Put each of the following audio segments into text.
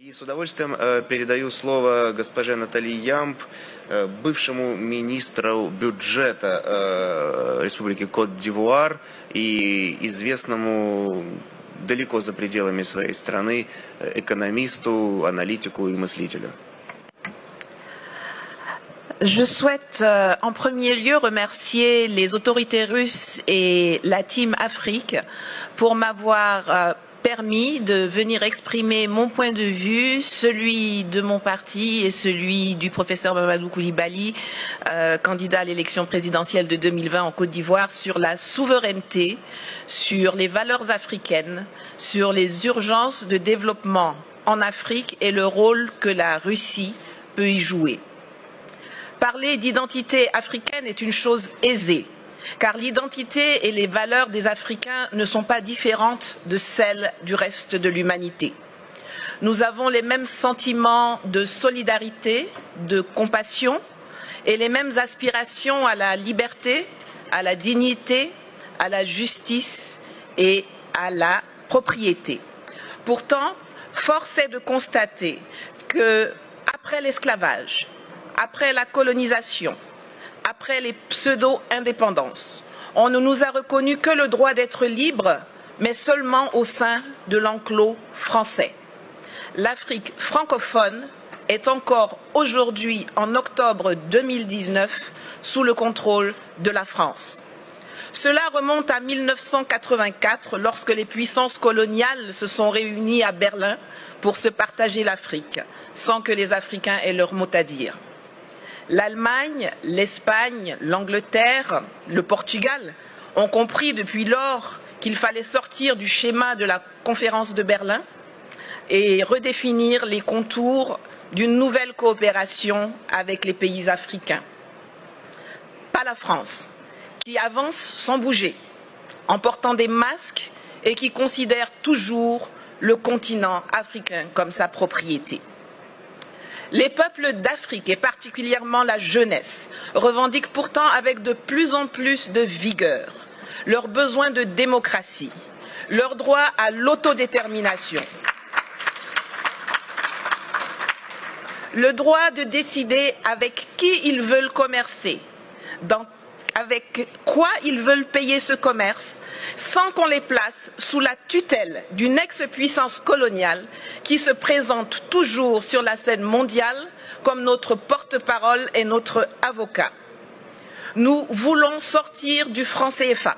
И с удовольствием передаю слово госпоже Натали Ямб, бывшему министру бюджета Республики Кот-д'Ивуар и известному далеко за пределами своей страны экономисту, аналитику и мыслителю. Je souhaite en premier lieu remercier les autorités russes et la Team Afrique pour m'avoir permis de venir exprimer mon point de vue, celui de mon parti et celui du professeur Mamadou Koulibaly, candidat à l'élection présidentielle de 2020 en Côte d'Ivoire, sur la souveraineté, sur les valeurs africaines, sur les urgences de développement en Afrique et le rôle que la Russie peut y jouer. Parler d'identité africaine est une chose aisée, car l'identité et les valeurs des Africains ne sont pas différentes de celles du reste de l'humanité. Nous avons les mêmes sentiments de solidarité, de compassion et les mêmes aspirations à la liberté, à la dignité, à la justice et à la propriété. Pourtant, force est de constater que, après l'esclavage, après la colonisation, après les pseudo-indépendances, on ne nous a reconnu que le droit d'être libre, mais seulement au sein de l'enclos français. L'Afrique francophone est encore aujourd'hui, en octobre 2019, sous le contrôle de la France. Cela remonte à 1984, lorsque les puissances coloniales se sont réunies à Berlin pour se partager l'Afrique, sans que les Africains aient leur mot à dire. L'Allemagne, l'Espagne, l'Angleterre, le Portugal ont compris depuis lors qu'il fallait sortir du schéma de la conférence de Berlin et redéfinir les contours d'une nouvelle coopération avec les pays africains. Pas la France, qui avance sans bouger, en portant des masques et qui considère toujours le continent africain comme sa propriété. Les peuples d'Afrique, et particulièrement la jeunesse, revendiquent pourtant avec de plus en plus de vigueur leur besoin de démocratie, leur droit à l'autodétermination, le droit de décider avec qui ils veulent commercer, avec quoi ils veulent payer ce commerce, sans qu'on les place sous la tutelle d'une ex-puissance coloniale qui se présente toujours sur la scène mondiale comme notre porte-parole et notre avocat. Nous voulons sortir du franc CFA,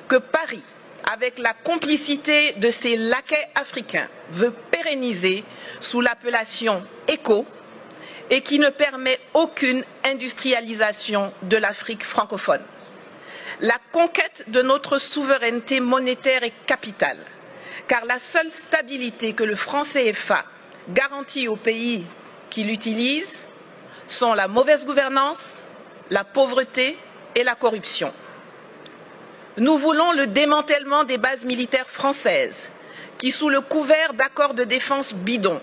que Paris, avec la complicité de ses laquais africains, veut pérenniser sous l'appellation ECO, et qui ne permet aucune industrialisation de l'Afrique francophone. La conquête de notre souveraineté monétaire est capitale, car la seule stabilité que le franc CFA garantit aux pays qui l'utilisent sont la mauvaise gouvernance, la pauvreté et la corruption. Nous voulons le démantèlement des bases militaires françaises, qui, sous le couvert d'accords de défense bidons,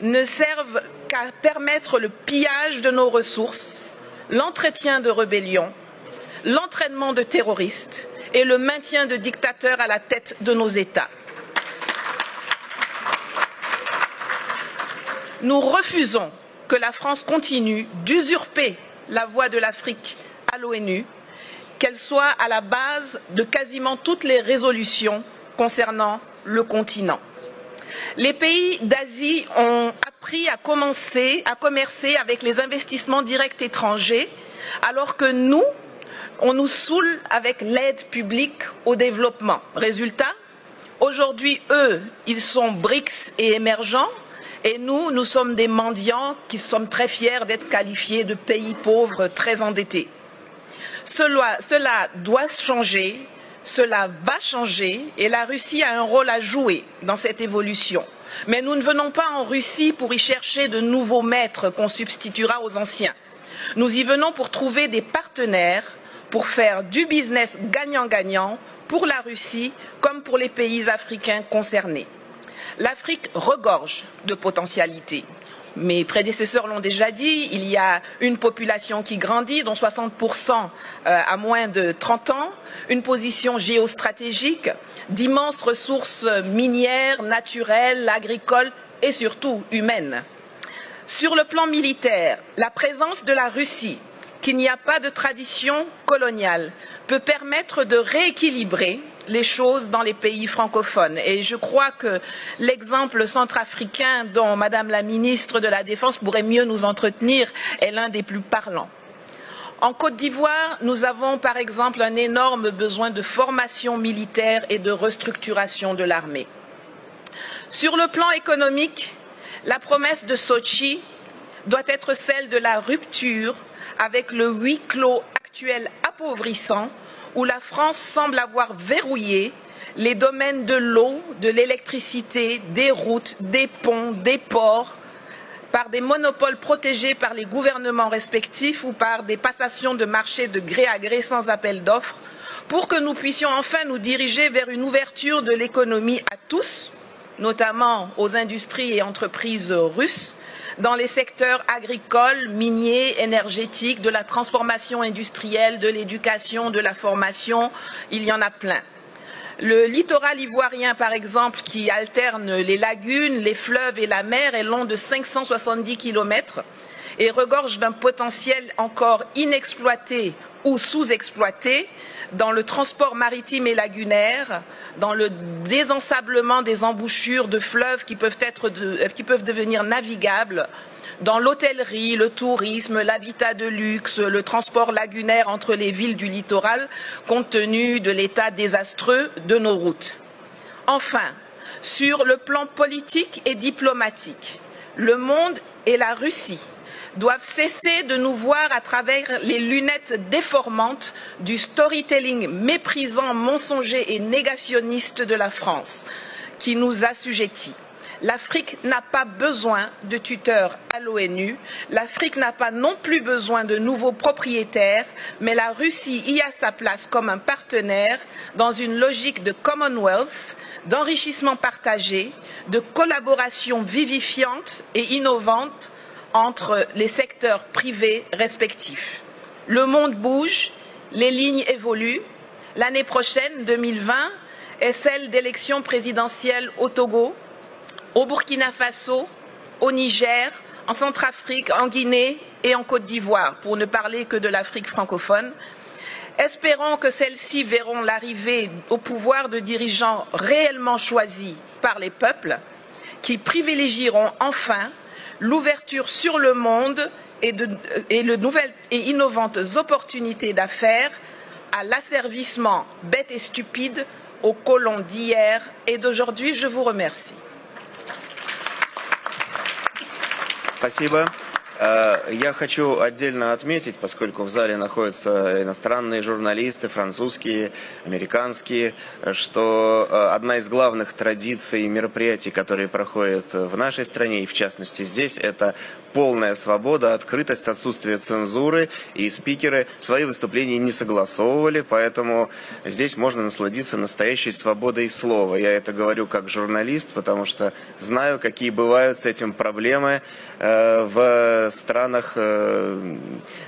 ne servent qu'à permettre le pillage de nos ressources, l'entretien de rébellions, l'entraînement de terroristes et le maintien de dictateurs à la tête de nos États. Nous refusons que la France continue d'usurper la voix de l'Afrique à l'ONU, qu'elle soit à la base de quasiment toutes les résolutions concernant le continent. Les pays d'Asie ont appris à commercer avec les investissements directs étrangers, alors que nous, on nous saoule avec l'aide publique au développement. Résultat, aujourd'hui, eux, ils sont BRICS et émergents, et nous, nous sommes des mendiants qui sommes très fiers d'être qualifiés de pays pauvres très endettés. Cela doit changer. Cela va changer et la Russie a un rôle à jouer dans cette évolution. Mais nous ne venons pas en Russie pour y chercher de nouveaux maîtres qu'on substituera aux anciens. Nous y venons pour trouver des partenaires, pour faire du business gagnant-gagnant pour la Russie comme pour les pays africains concernés. L'Afrique regorge de potentialités. Mes prédécesseurs l'ont déjà dit, il y a une population qui grandit, dont 60% à moins de 30 ans, une position géostratégique, d'immenses ressources minières, naturelles, agricoles et surtout humaine. Sur le plan militaire, la présence de la Russie, qui n'y a pas de tradition coloniale, peut permettre de rééquilibrer les choses dans les pays francophones. Et je crois que l'exemple centrafricain dont Madame la ministre de la Défense pourrait mieux nous entretenir est l'un des plus parlants. En Côte d'Ivoire, nous avons par exemple un énorme besoin de formation militaire et de restructuration de l'armée. Sur le plan économique, la promesse de Sochi doit être celle de la rupture avec le huis clos actuel appauvrissant où la France semble avoir verrouillé les domaines de l'eau, de l'électricité, des routes, des ponts, des ports, par des monopoles protégés par les gouvernements respectifs ou par des passations de marché de gré à gré sans appel d'offres, pour que nous puissions enfin nous diriger vers une ouverture de l'économie à tous, notamment aux industries et entreprises russes, dans les secteurs agricoles, miniers, énergétiques, de la transformation industrielle, de l'éducation, de la formation, il y en a plein. Le littoral ivoirien, par exemple, qui alterne les lagunes, les fleuves et la mer, est long de 570 km et regorge d'un potentiel encore inexploité ou sous-exploité dans le transport maritime et lagunaire, dans le désensablement des embouchures de fleuves qui peuvent devenir navigables, dans l'hôtellerie, le tourisme, l'habitat de luxe, le transport lagunaire entre les villes du littoral, compte tenu de l'état désastreux de nos routes. Enfin, sur le plan politique et diplomatique, le monde et la Russie doivent cesser de nous voir à travers les lunettes déformantes du storytelling méprisant, mensonger et négationniste de la France, qui nous assujettit. L'Afrique n'a pas besoin de tuteurs à l'ONU, l'Afrique n'a pas non plus besoin de nouveaux propriétaires, mais la Russie y a sa place comme un partenaire dans une logique de Commonwealth, d'enrichissement partagé, de collaboration vivifiante et innovante entre les secteurs privés respectifs. Le monde bouge, les lignes évoluent. L'année prochaine, 2020, est celle d'élections présidentielles au Togo, au Burkina Faso, au Niger, en Centrafrique, en Guinée et en Côte d'Ivoire, pour ne parler que de l'Afrique francophone. Espérons que celles-ci verront l'arrivée au pouvoir de dirigeants réellement choisis par les peuples, qui privilégieront enfin l'ouverture sur le monde et de nouvelles et innovantes opportunités d'affaires à l'asservissement bête et stupide aux colons d'hier et d'aujourd'hui. Je vous remercie. Спасибо. Я хочу отдельно отметить, поскольку в зале находятся иностранные журналисты, французские, американские, что одна из главных традиций мероприятий, которые проходят в нашей стране и в частности здесь, это полная свобода, открытость, отсутствие цензуры, и спикеры свои выступления не согласовывали, поэтому здесь можно насладиться настоящей свободой слова. Я это говорю как журналист, потому что знаю, какие бывают с этим проблемы в странах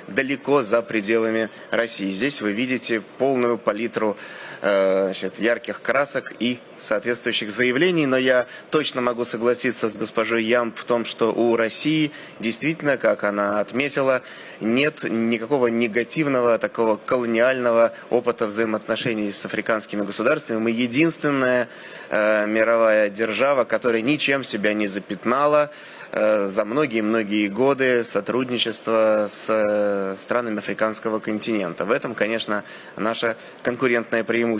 далеко за пределами России. Здесь вы видите полную палитру ярких красок и соответствующих заявлений, но я точно могу согласиться с госпожой Ямб в том, что у России действительно, как она отметила, нет никакого негативного, такого колониального опыта взаимоотношений с африканскими государствами. Мы единственная мировая держава, которая ничем себя не запятнала за многие-многие годы сотрудничества с странами африканского континента. В этом, конечно, наше конкурентное преимущество.